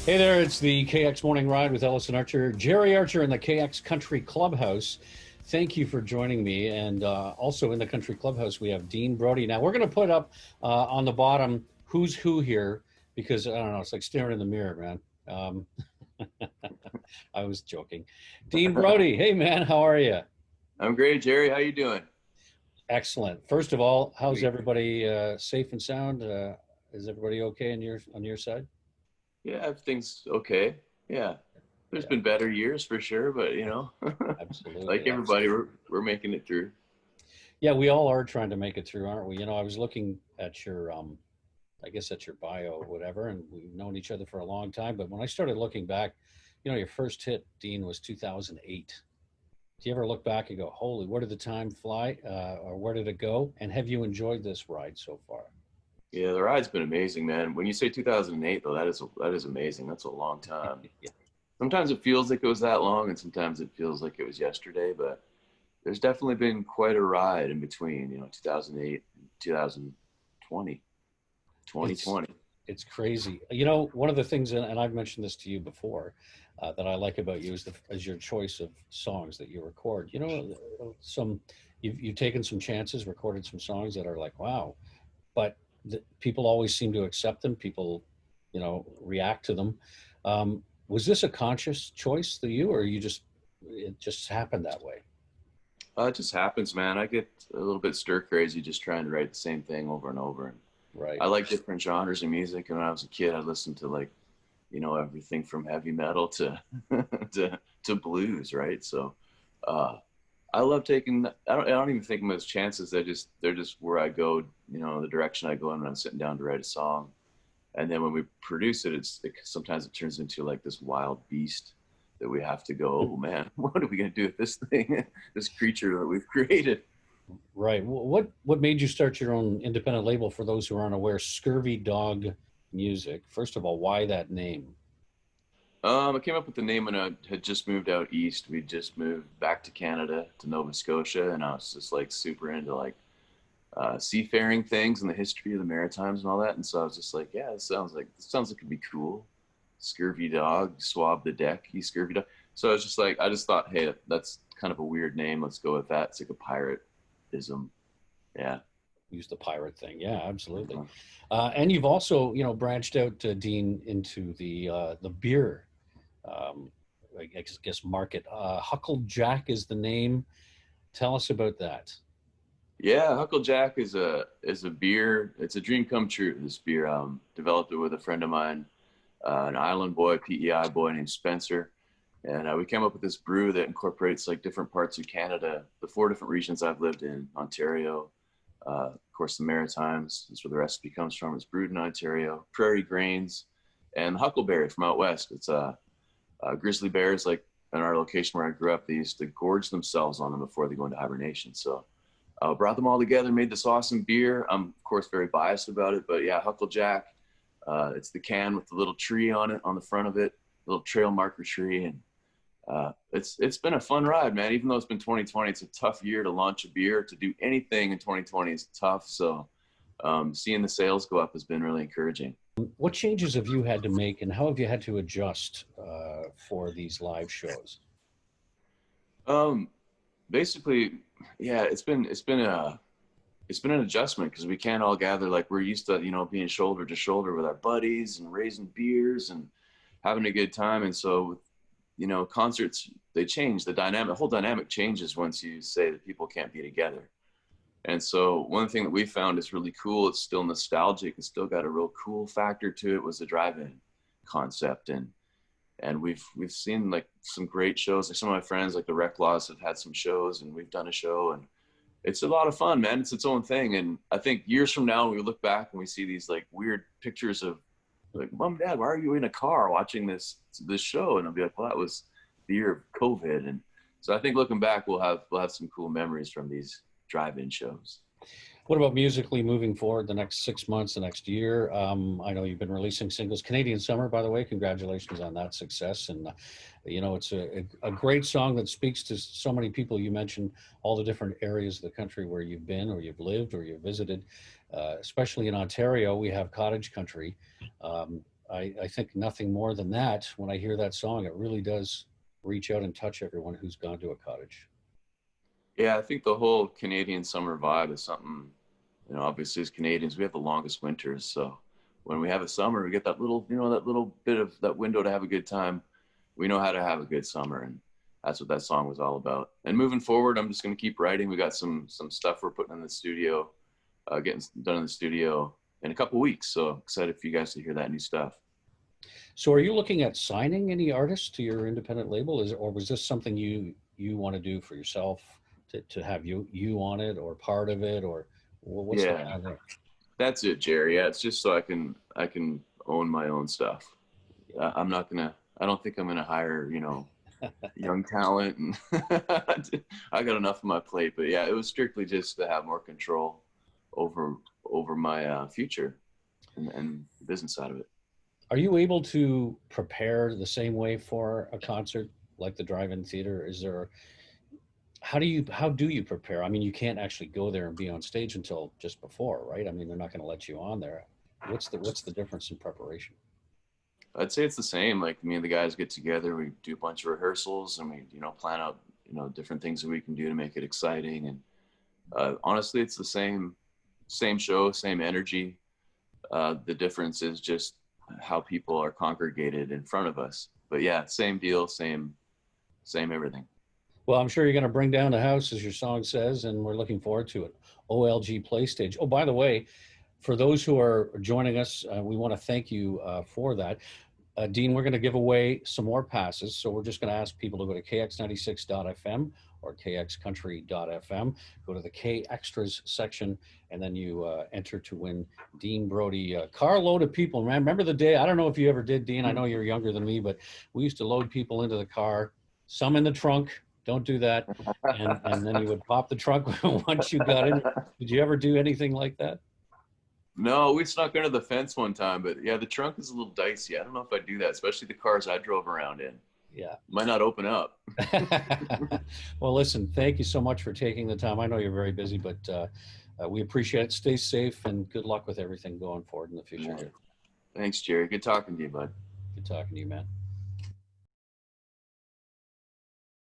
Hey there, it's the KX Morning Ride with Ellison Archer, Jerry Archer in the KX Country Clubhouse. Thank you for joining me. And also in the Country Clubhouse, we have Dean Brody. Now, we're going to put up on the bottom who's who here because, I don't know, it's like staring in the mirror, man. I was joking. Dean Brody, hey, man, how are you? I'm great, Jerry. How you doing? Excellent. First of all, how's Sweet. everybody safe and sound? Is everybody okay on your side? Yeah, everything's okay. Yeah, there's Yeah, been better years for sure, but like absolutely. everybody, Absolutely. we're making it through. Yeah, we all are trying to make it through, aren't we? You know, I was looking at your I guess that's your bio or whatever, and we've known each other for a long time. But when I started looking back, you know, your first hit, Dean, was 2008. Do you ever look back and go, "Holy, where did the time fly?" Or where did it go? And have you enjoyed this ride so far? Yeah, the ride's been amazing, man. When you say 2008, though, that is amazing. That's a long time. Yeah. Sometimes it feels like it was that long, and sometimes it feels like it was yesterday. But there's definitely been quite a ride in between. 2008 and 2020, It's 2020. it's crazy. You know, one of the things, and I've mentioned this to you before, that I like about you is your choice of songs that you record. You know, some you've taken some chances, recorded some songs that are like, wow, but people always seem to accept them. People, you know, react to them. Was this a conscious choice to you, or it just happened that way? It just happens, man. I get a little bit stir crazy just trying to write the same thing over and over. And Right. I like different genres of music. And when I was a kid, I listened to like, everything from heavy metal to to blues, right? So uh, I love taking. I don't even think of them as chances. They're just where I go. The direction I go in when I'm sitting down to write a song. And then when we produce it, sometimes it turns into like this wild beast that we have to go. Oh man, what are we gonna do with this thing? This creature that we've created. Right. What made you start your own independent label? For those who are unaware, Scurvy Dog Music. First of all, why that name? I came up with the name when I had just moved out east. We just moved back to Canada to Nova Scotia, and I was just like super into like seafaring things and the history of the Maritimes and all that. And so I was just like, yeah, this sounds like it'd be cool. Scurvy dog, swab the deck, you scurvy dog. So I was just like, I just thought, hey, that's kind of a weird name. Let's go with that. It's like a pirateism. Yeah. Use the pirate thing. Yeah, absolutely. Uh-huh. And you've also, you know, branched out, Dean, into the beer, um, I guess market. Huckle Jack is the name. Tell us about that. Yeah, Hucklejack is a beer. It's a dream come true. This beer, developed it with a friend of mine, an island boy, PEI boy named Spencer, and we came up with this brew that incorporates like different parts of Canada, the four different regions I've lived in: Ontario, of course, the Maritimes. That's where the recipe comes from. It's brewed in Ontario. Prairie grains, and huckleberry from out west. It's grizzly bears, like in our location where I grew up. They used to gorge themselves on them before they go into hibernation. So brought them all together, made this awesome beer. I'm of course very biased about it, but yeah, Hucklejack. It's the can with the little tree on it on the front of it, little trail marker tree, and it's been a fun ride, man. Even though it's been 2020, it's a tough year to launch a beer. To do anything in 2020 is tough. So seeing the sales go up has been really encouraging. What changes have you had to make, and how have you had to adjust for these live shows? Um, Basically, yeah, it's been an adjustment because we can't all gather like we're used to, being shoulder to shoulder with our buddies and raising beers and having a good time. And so, concerts, they change the whole dynamic changes once you say that people can't be together. And so one thing that we found is really cool. It's still nostalgic. It's still got a real cool factor to it. Was the drive-in concept, and we've seen like some great shows. Like some of my friends, like the Rec Laws, have had some shows, and we've done a show, and it's a lot of fun, man. It's its own thing. And I think years from now, when we look back and we see these like weird pictures of like, Mom, Dad, why are you in a car watching this show? And I'll be like, well, that was the year of COVID. And so I think looking back, we'll have some cool memories from these drive-in shows. What about musically moving forward the next 6 months, the next year? I know you've been releasing singles. Canadian Summer, by the way, congratulations on that success. And, you know, it's a great song that speaks to so many people. You mentioned all the different areas of the country where you've been or you've lived or you've visited, especially in Ontario. We have cottage country. I think nothing more than that. When I hear that song, it really does reach out and touch everyone who's gone to a cottage. Yeah, I think the whole Canadian summer vibe is something, you know, obviously as Canadians, we have the longest winters. So when we have a summer, we get that little, you know, that little bit of that window to have a good time. We know how to have a good summer. And that's what that song was all about. And moving forward, I'm just going to keep writing. We got some stuff we're putting in the studio, getting done in the studio in a couple weeks. So excited for you guys to hear that new stuff. So are you looking at signing any artists to your independent label? Or was this something you want to do for yourself to have you on it or part of it, or what's the Yeah, plan there? that's it, Jerry. Yeah, it's just so I can own my own stuff. I'm not gonna. I don't think I'm gonna hire, you know, young talent, and I got enough on my plate. But yeah, it was strictly just to have more control over my future and the business side of it. Are you able to prepare the same way for a concert like the drive-in theater? Is there how do you prepare? I mean, you can't actually go there and be on stage until just before, right? I mean, they're not going to let you on there. What's the difference in preparation? I'd say it's the same. Like me and the guys get together, we do a bunch of rehearsals, and we, you know, plan out, you know, different things that we can do to make it exciting. And honestly, it's the same show, same energy. The difference is just how people are congregated in front of us. But yeah, same deal, same everything. Well, I'm sure you're going to bring down the house, as your song says, and we're looking forward to it. OLG Play Stage. Oh, by the way, for those who are joining us, we want to thank you for that. Dean, we're going to give away some more passes. So we're just going to ask people to go to kx96.fm or kxcountry.fm, go to the K Extras section, and then you enter to win Dean Brody. Carload of people, man. Remember the day? I don't know if you ever did, Dean. I know you're younger than me, but we used to load people into the car, some in the trunk. Don't do that. And then you would pop the trunk once you got in. Did you ever do anything like that? No, we snuck under the fence one time, but yeah, the trunk is a little dicey. I don't know if I'd do that, especially the cars I drove around in. Yeah. Might not open up. Well, listen, thank you so much for taking the time. I know you're very busy, but we appreciate it. Stay safe and good luck with everything going forward in the future Yeah. here. Thanks, Jerry. Good talking to you, bud. Good talking to you, man.